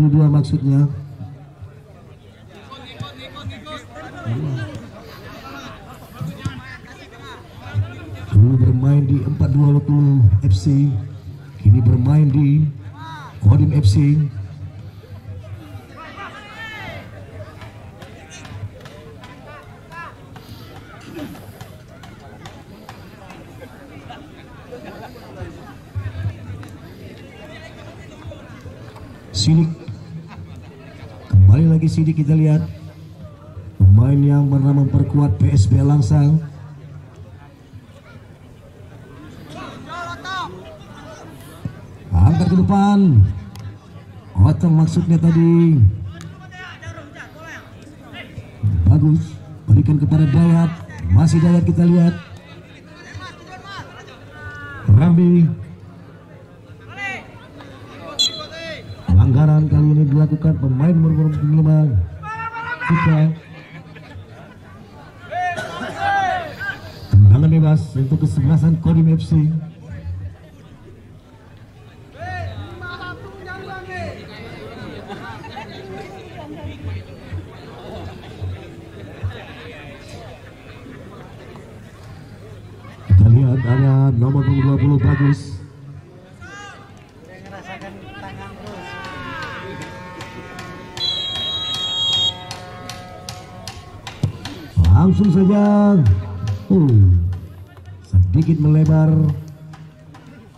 dua maksudnya. Dulu bermain di 420 FC, kini bermain di Kodim FC. Sidik, kembali lagi Sidik, kita lihat pemain yang pernah memperkuat PSB Langsang. Angkat ke depan, Otong maksudnya tadi, bagus, berikan kepada Dayat, masih Dayat, kita lihat Rambi. Pelanggaran kali ini dilakukan pemain nomor 5 Cika. Tendangan bebas untuk kesebelasan Kodim FC. Kita lihat ada nomor 20 bagus. Langsung saja sedikit melebar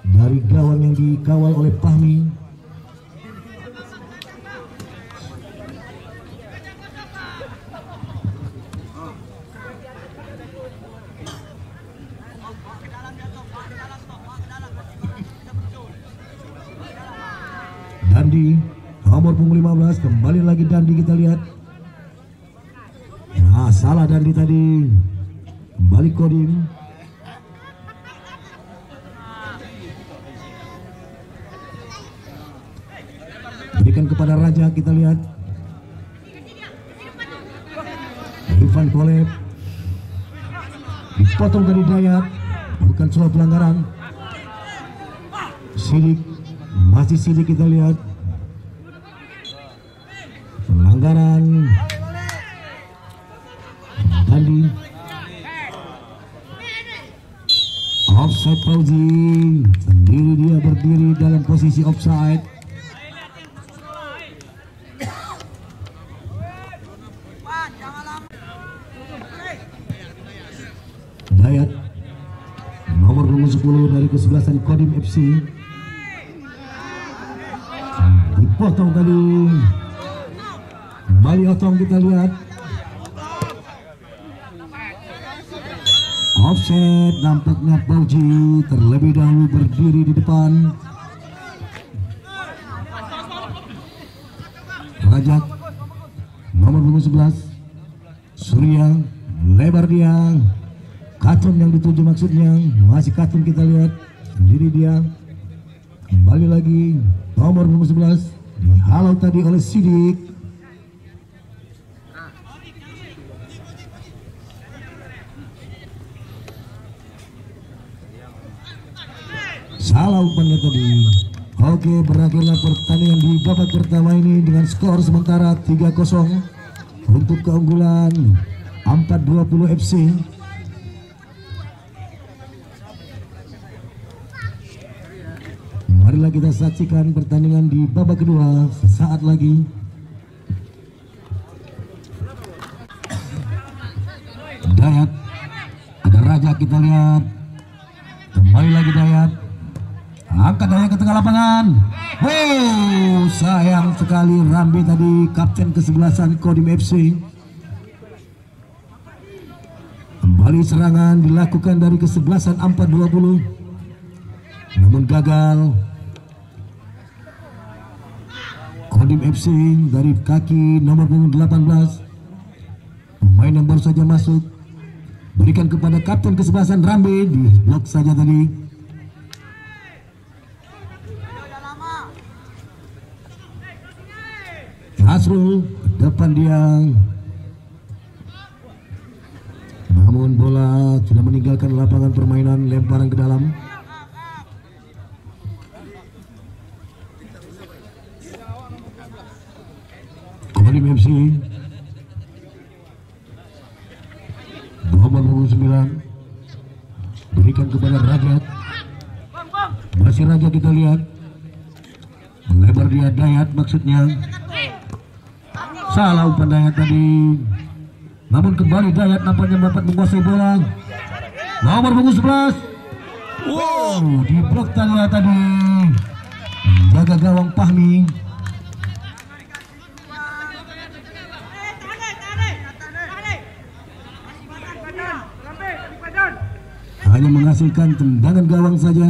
dari gawang yang dikawal oleh Fahmi. Dandi nomor punggung 15, kembali lagi Dandi, kita lihat. Nah, salah Dandi tadi, kembali Kodim. Berikan kepada Raja, kita lihat Ivan Kolep, dipotong dari Dayat, bukan soal pelanggaran. Sidik, masih Sidik, kita lihat pelanggaran Dandi. Offside Fauzi, sendiri dia berdiri dalam posisi offside. Dayat nomor 10 dari kesebelasan Kodim FC, dipotong tadi, kembali Otong, kita lihat offset. Nampaknya Fauzi terlebih dahulu berdiri di depan. Rajak nomor 11 Surya, lebar dia, Katun yang dituju maksudnya, masih Katun, kita lihat sendiri dia, kembali lagi nomor 11, dihalau tadi oleh Sidik. Salah umpannya tadi. Oke, berakhirlah pertandingan di babak pertama ini dengan skor sementara 3-0 untuk keunggulan 420 FC. Marilah kita saksikan pertandingan di babak kedua sesaat lagi. Dayat, ada Raja, kita lihat kembali lagi Dayat, angkat Dayat ke tengah lapangan. Sayang sekali Rambi tadi, kapten kesebelasan Kodim FC. Kembali serangan dilakukan dari kesebelasan 420, namun gagal. Kodim FC dari kaki nomor 18, pemain yang baru saja masuk, berikan kepada kapten kesebelasan Rambi, di blok saja tadi. Nasrul ke depan dia, namun bola sudah meninggalkan lapangan permainan, lemparan ke dalam. nomor 29 berikan kepada Raja. Masih Raja, kita lihat melebar dia, Dayat maksudnya. Salah umpan Dayat tadi, namun kembali Dayat nampaknya dapat menguasai bola. Nomor 11, wow, diblok tadi jaga gawang Fahmi. Hanya menghasilkan tendangan gawang saja.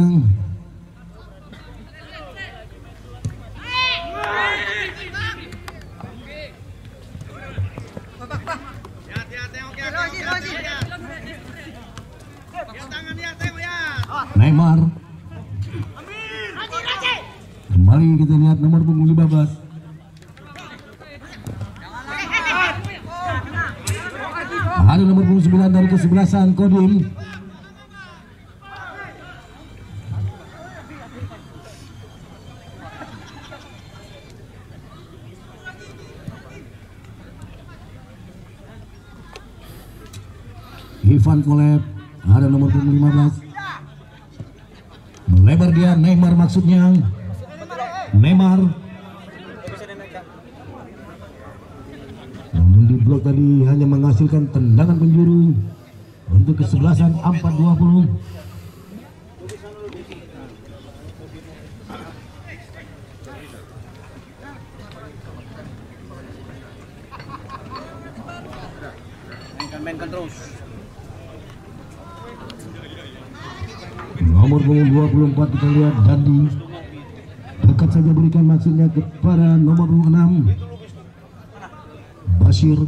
Neymar kembali, kita lihat nomor punggung 15. Ada nomor punggung 9 dari kesebelasan Kodim. Ivan Kolep, ada nomor punggung 15. Melebar dia, Neymar maksudnya. Neymar namun diblok tadi, hanya menghasilkan tendangan penjuru untuk kesebelasan 4-20. Mainkan terus. Nomor punggung 24 kita lihat Dandi, dekat saja berikan maksudnya kepada nomor 6 Bashir.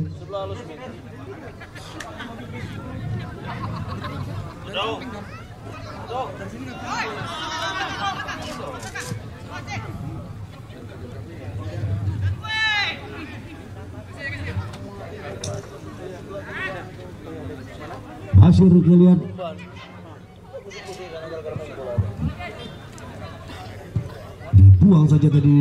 Bashir kita lihat dibuang saja tadi.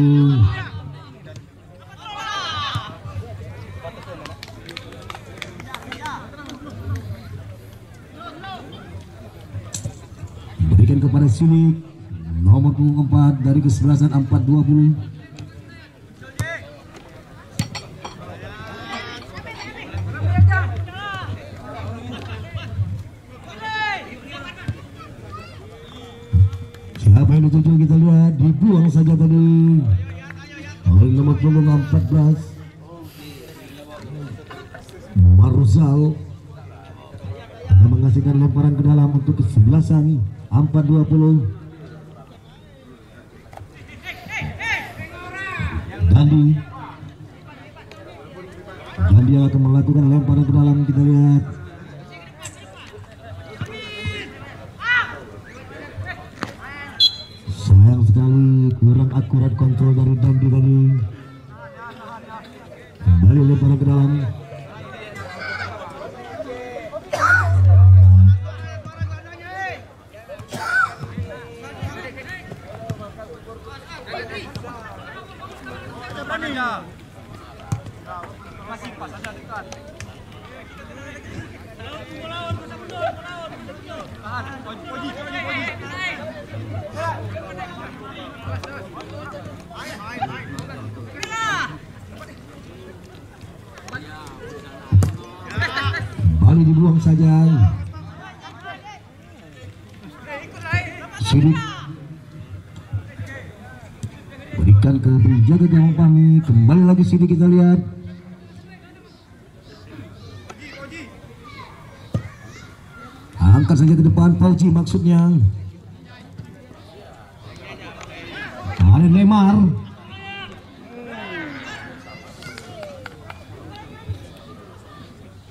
Berikan kepada Silik, nomor punggung 4 dari kesebelasan 4-20. Siapa yang dituju, kita lihat dibuang saja tadi oleh nomor punggung 14 Maruzal. Akan menghasilkan lemparan ke dalam untuk kesebelasan 4-20. Dandi akan melakukan lemparan ke dalam, kita lihat. Sayang sekali kurang akurat kontrol dari Dandi tadi. Kembali lemparan ke dalam. Masih pas ada dekat. Bali dibuang saja. Sidik berikan ke penjaga gawang Fahmi. Kembali lagi Sidik, kita lihat. Angkat saja ke depan, Fauji maksudnya. Ada Neymar.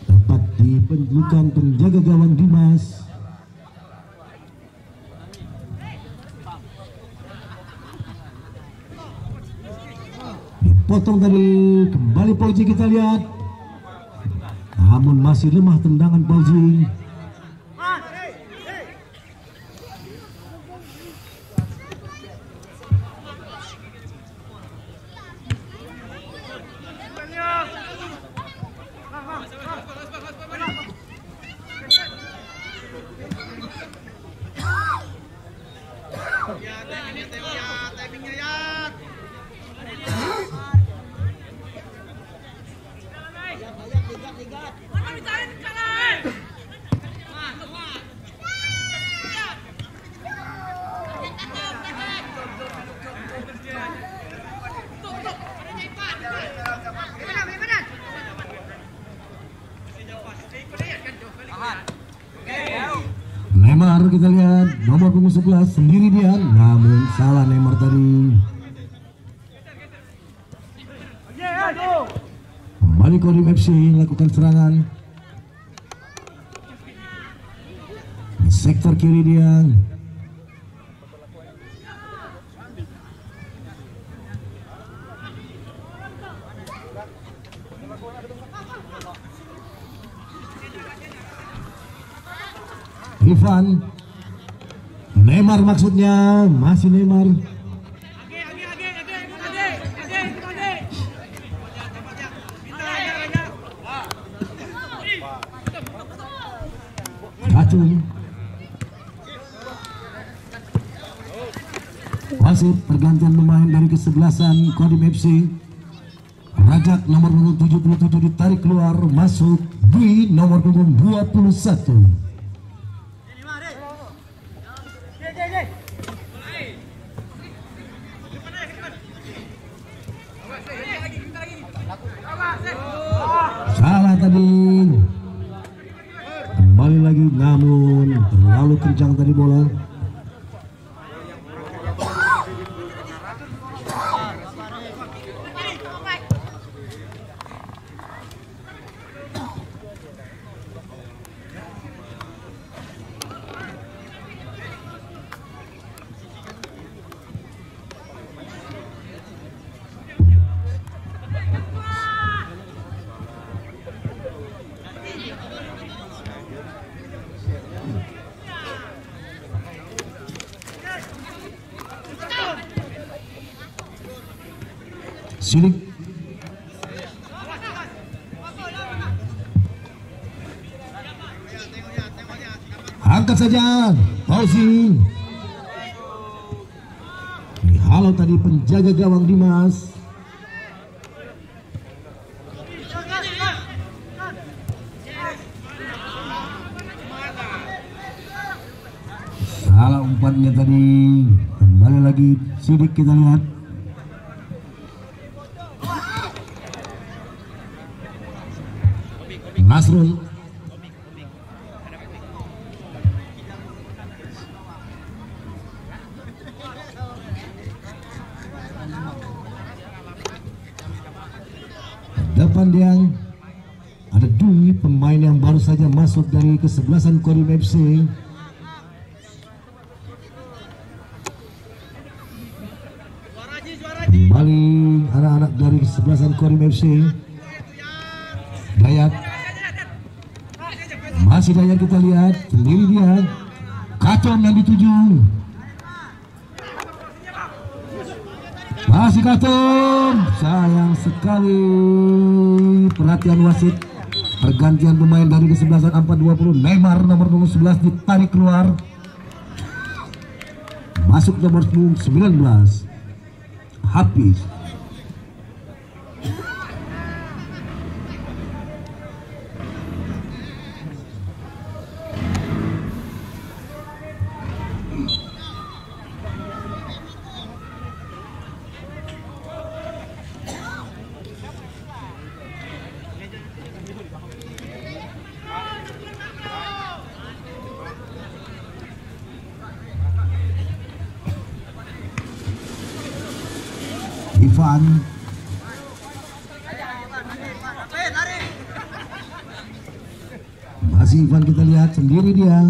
Tepat di pendudukan penjaga gawang Dimas. Dipotong tadi, kembali Fauji, kita lihat. Namun masih lemah tendangan Fauji. Neymar kita lihat nomor punggung 11 sendiri dia, namun salah Neymar tadi. Kembali Kodim FC lakukan serangan di sektor kiri dia. Ivan Neymar maksudnya, masih Neymar. Kacung wasit pergantian pemain dari kesebelasan Kodim FC. Rajak nomor punggung 77 ditarik keluar, masuk Dwi nomor punggung 21. Salah tadi, kembali lagi, namun terlalu kencang tadi bola. Silik angkat saja, Fauzi. Dihalau tadi penjaga gawang Dimas. Salah umpannya tadi, kembali lagi Sidik kita lihat. Nasrul depan dia ada Dwi, pemain yang baru saja masuk dari kesebelasan Kodim FC. Kembali anak-anak dari kesebelasan Kodim FC. Dayat, masih Dayat kita lihat sendiri dia. Katon yang dituju, masih Katon. Sayang sekali, perhatian wasit. Pergantian pemain dari kesebelasan 420. Neymar nomor 11 ditarik keluar, masuk nomor 19 Hafiz. Ivan masih Ivan kita lihat sendiri dia.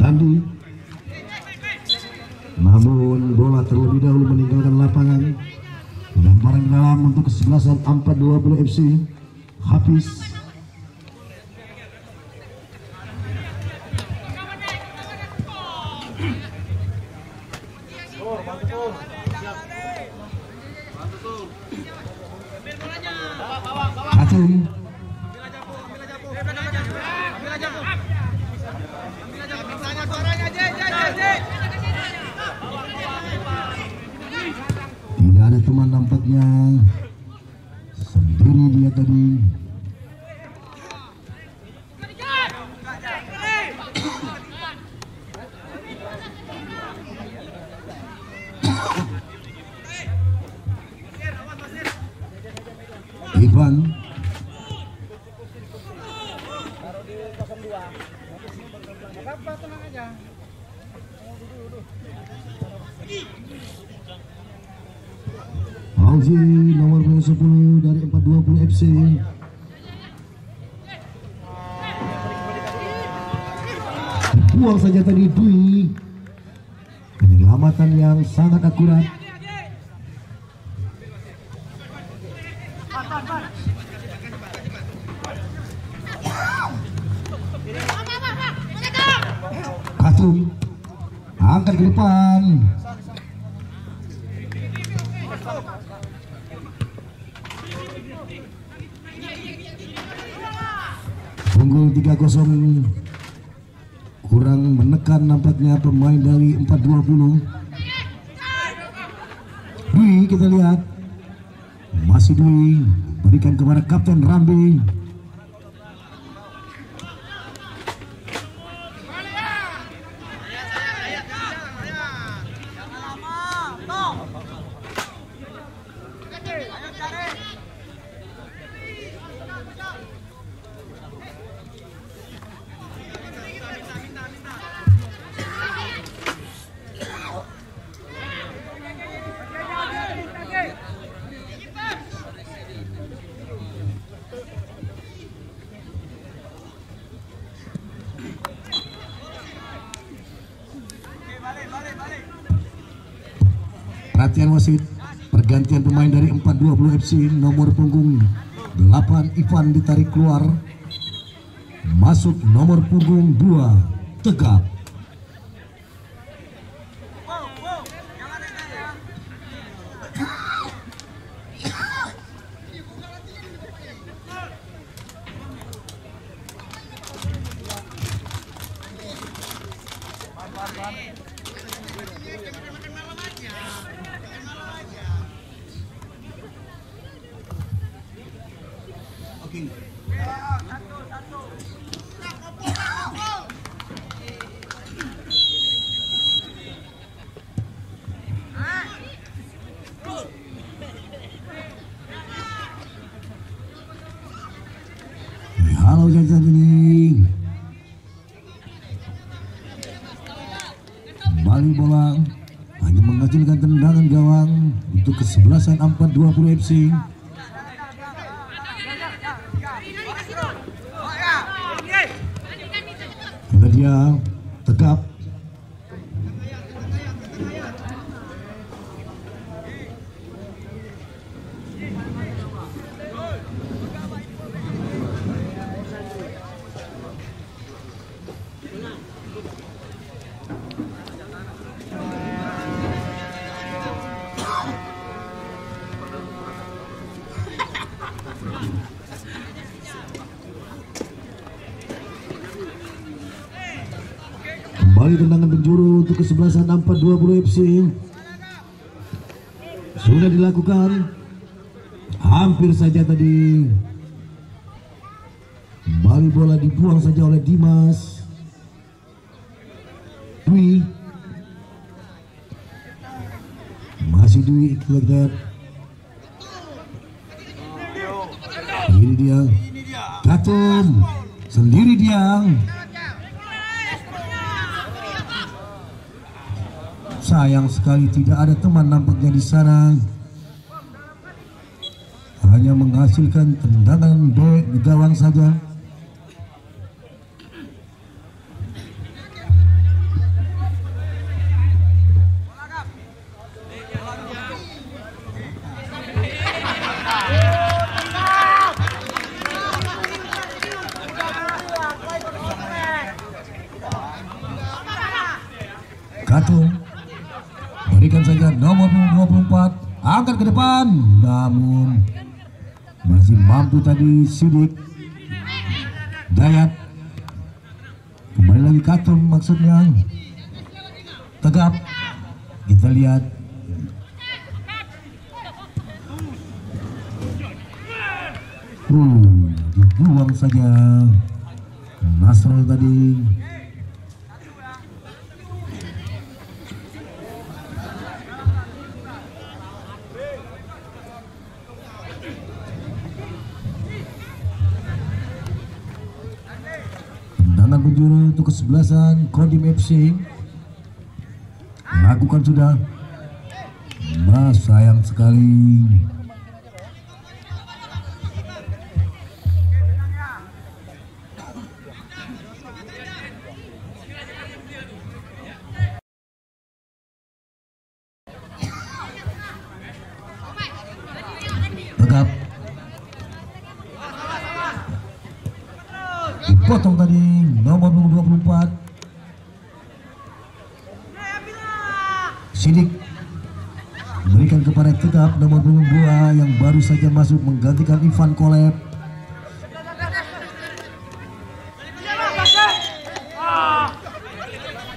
Dandi, namun bola terlebih dahulu meninggalkan lapangan. Lemparan dalam untuk kesebelasan 420 FC. Hafiz Katung. Tidak ada teman nampaknya, sendiri dia tadi. Ivan Fauzi nomor 10 dari 420 FC. Buang saja tadi Dwi. Penyelamatan yang sangat akurat. Katung angkat ke depan. Unggul 3-0. Kurang menekan nampaknya pemain dari 420. Dwi, kita lihat masih Dwi berikan kepada Kapten Rambi. Perhatian wasit, pergantian pemain dari 420 FC. Nomor punggung 8 Ivan ditarik keluar, masuk nomor punggung 2 Tegap. Halo saat ini kembali bola hanya menghasilkan tendangan gawang untuk kesebelasan 420 FC. Karena dia Tegap. Kembali tendangan penjuru untuk kesebelasan 420 FC. Sudah dilakukan, hampir saja tadi. Kembali bola dibuang saja oleh Dimas. Dwi, masih Dwi, kita lihat. Ini dia, Katum sendiri dia. Sayang sekali tidak ada teman nampaknya di sana. Hanya menghasilkan tendangan di gawang saja. Katung berikan saja nomor 24 angkat ke depan, namun masih mampu tadi Sidik. Dayat kembali lagi Katum, maksudnya tegap. Kita lihat dibuang saja Nasrul tadi. Tendangan penjuru untuk kesebelasan Kodim FC. Lakukan sudah. Sayang sekali. Tegap. Dipotong tadi nomor 24. Sidik berikan kepada Tegap nomor 22 yang baru saja masuk menggantikan Ivan Kolep.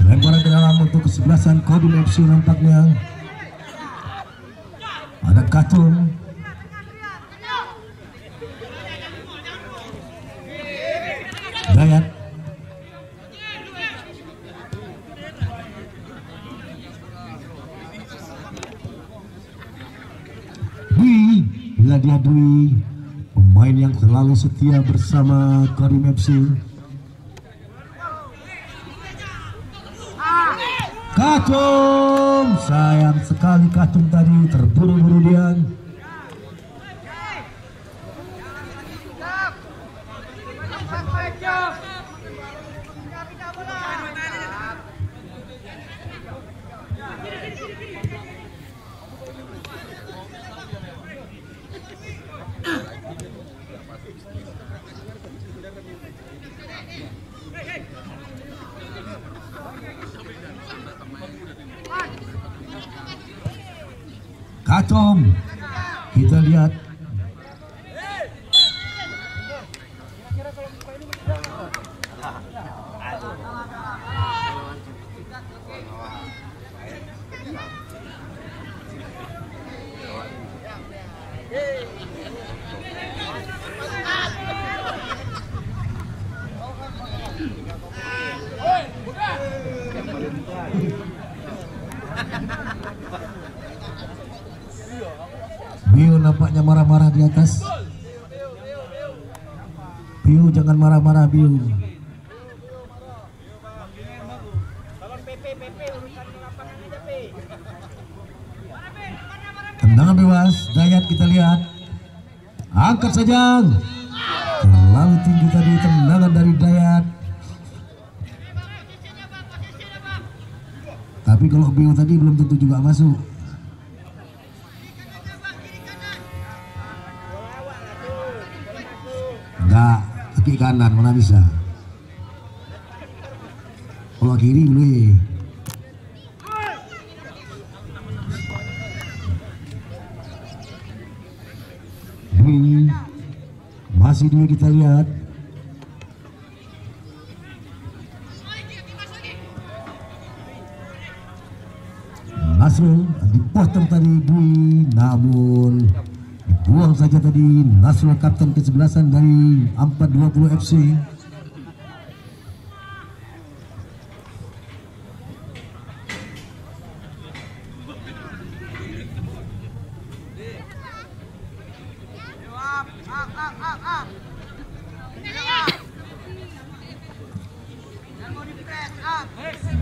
Lemparan ke dalam untuk kesebelasan Kodim FC nampaknya. Ada Katum. Dayat. Dwi, bila dia Dwi, pemain yang selalu setia bersama Kodim FC. Katum, sayang sekali Katum tadi terburu-buru dia. Katum, kita lihat Bio nampaknya marah-marah di atas. Bio, jangan marah-marah Bio. Tendangan bebas, Dayat kita lihat. Angkat saja. Terlalu tinggi tadi tendangan dari Dayat. Tapi kalau Bio tadi belum tentu juga masuk. Enggak, kaki kanan mana bisa. Kalau kiri boleh. Dwi, masih Dwi kita lihat. Nasrul dipotong tadi Dwi, namun buang saja tadi Nasrul, kapten ke-11 dari 420 FC.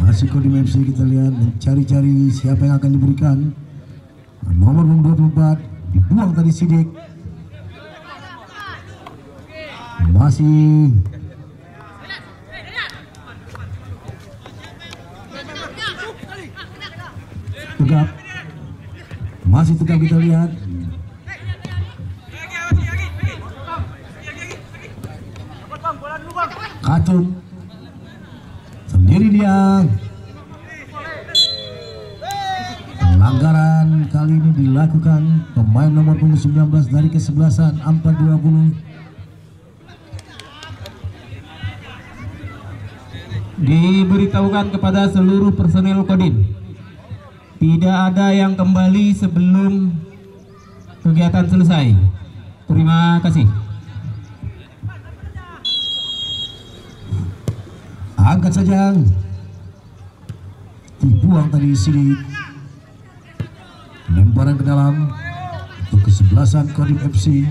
Masih Kodim FC kita lihat mencari-cari siapa yang akan diberikan. Nomor 24 dibuang tadi Sidik. Masih Tegap. Masih Tegap kita lihat. Katum sendiri dia. Pelanggaran kali kali ini dilakukan pemain nomor punggung 19 dari kesebelasan 420. Diberitahukan kepada seluruh personel Kodim, tidak ada yang kembali sebelum kegiatan selesai. Terima kasih. Angkat saja, dibuang tadi sini, lemparan ke dalam untuk kesebelasan Kodim FC.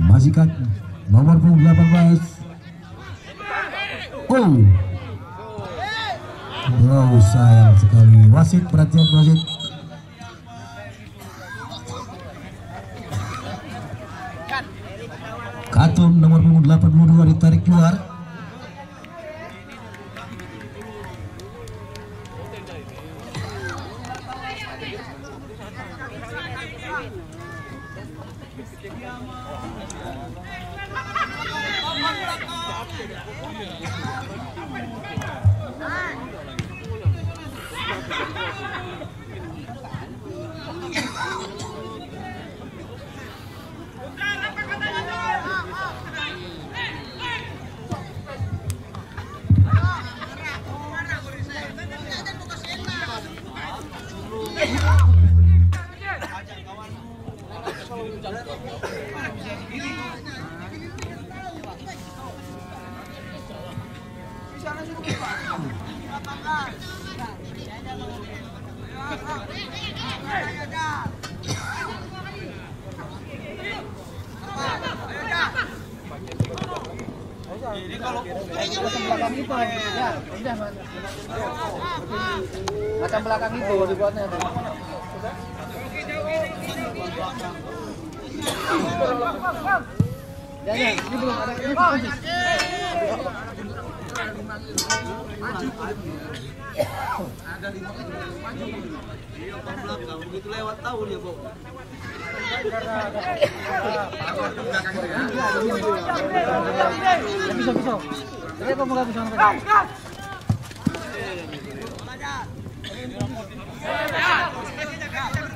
Masikat nomor punggung 18. Sayang sekali, wasit, perhatian wasit. Katum nomor punggung 82 ditarik keluar. Macam belakang itu dibuatnya. Jangan, ini belum ada ini. Ada 5 maju. Iya, belakang begitu lewat tahu dia, Bu. Bisa. Jadi apa mau bisa sampai?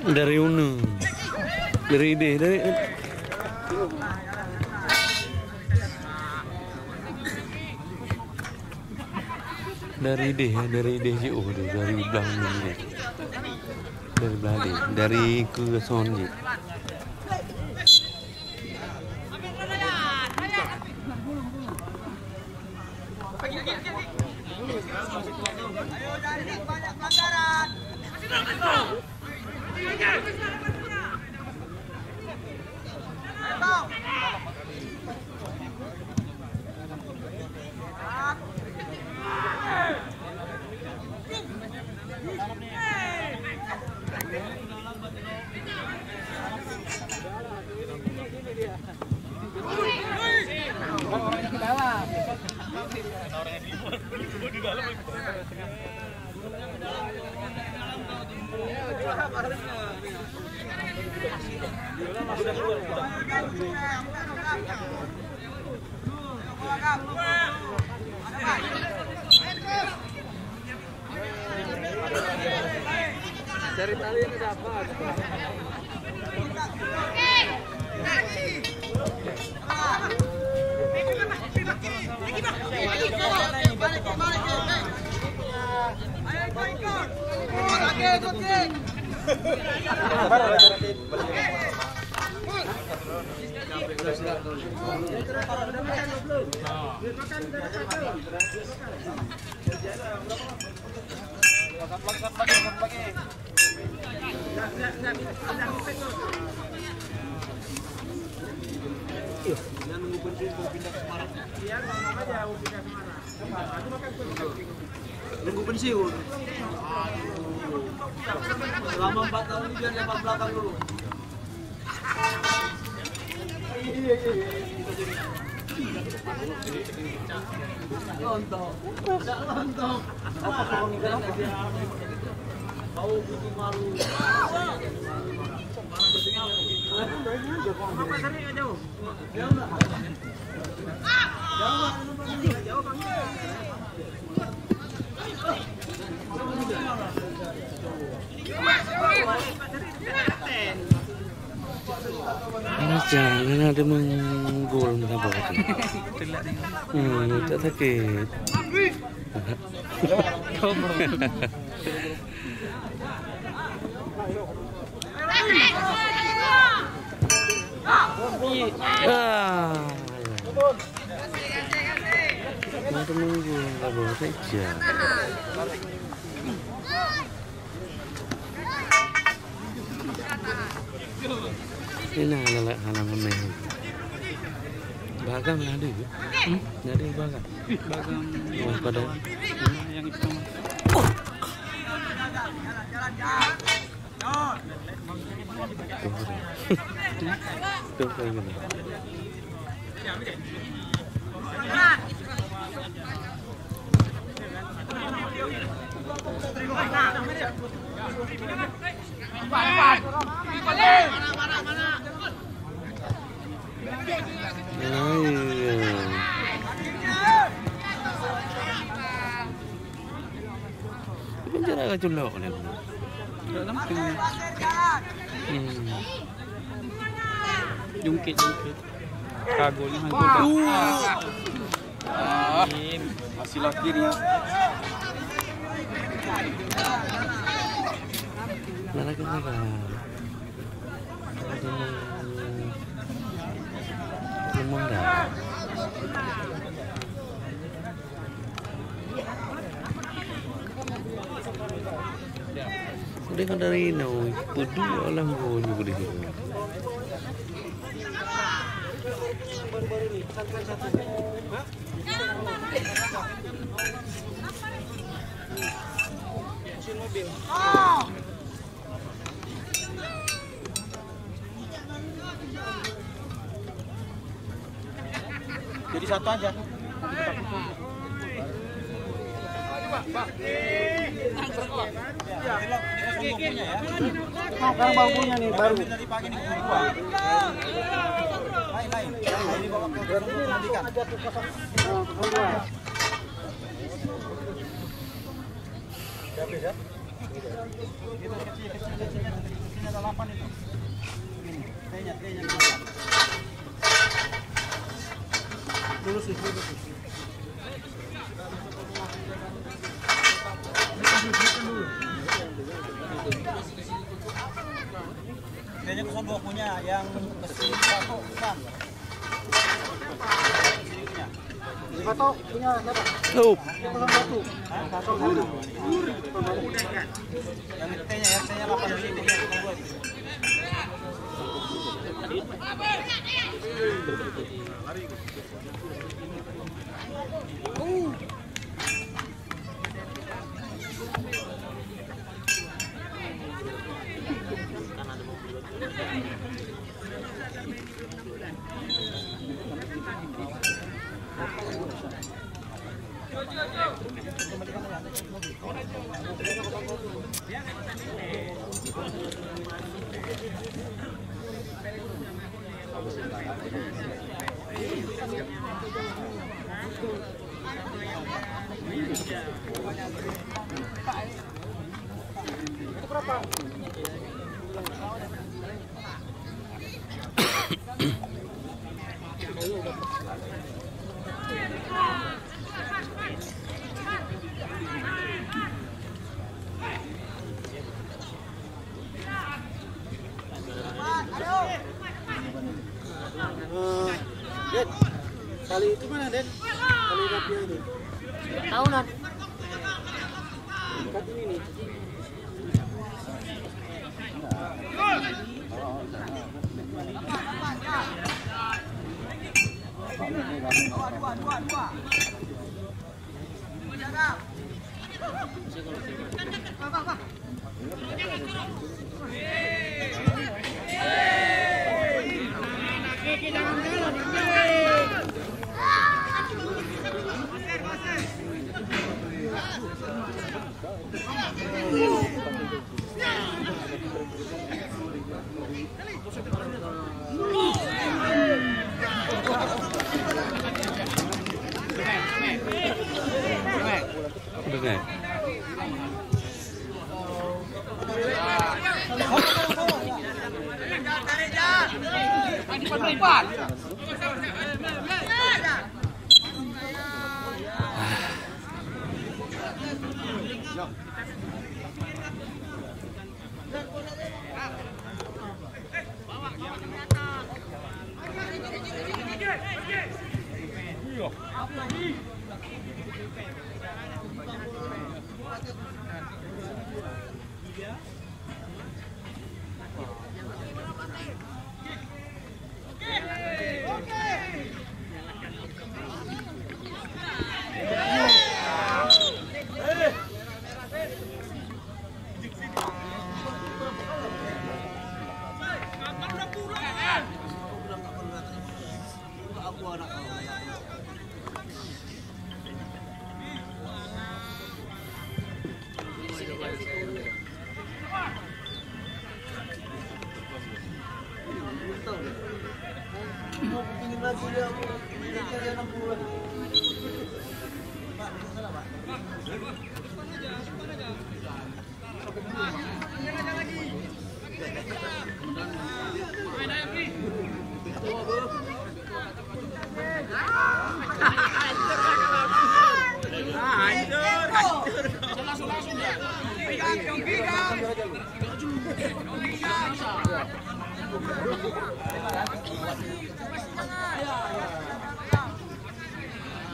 Dari Unu, dari ide, dari ide sih, dari belakang ini, dari belakang, dari ke Sonji. Dari tali ini dapat. Nunggu pensiun. Selama 4 tahun ini biar lepas belakang dulu. Lontong. Tidak lontong. Apa pengingkaran aja. Bau bikin malu. Jangan ada menggol mereka bawa. Tak sakit. Ada menggol mereka bawa saja. Ini nak halaman mereka. Bagam ada ke? Ada bagam. Bagam. Oh, pada yang itu. Tuh kayak gini. Penjara ka culok ni. Dalam tu. Jungkit. Kagol ni hangkul. Masih lagi dia. Mana kita kan? Lemong dah. Sudah kan dari no, pedu alam gol juga di sini. Jadi satu aja. Sekarang baunya nih baru. Dari pagi nih dua. Lain. Ini bawa ke pendidikan. Habis ya? Itu kecil-kecilnya ada 8 itu. Ini, tehnya. Lulus. Kayaknya kesan 2 punya yang besi satu kan. Satu punya siapa? Tuh. Kesan 1. Satu. Yang tehnya 8 besi itu yang kedua itu. Den, kali itu mana Den? Kali rapia itu? Tahunan. Kat ini nih.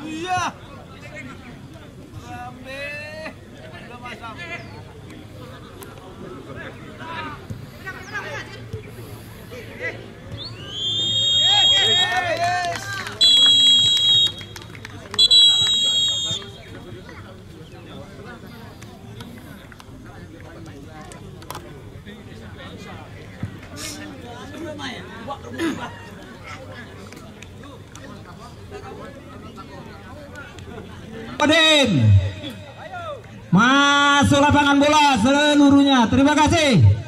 Iya. Rambe. Udah masam. Odin masuk lapangan bola seluruhnya. Terima kasih.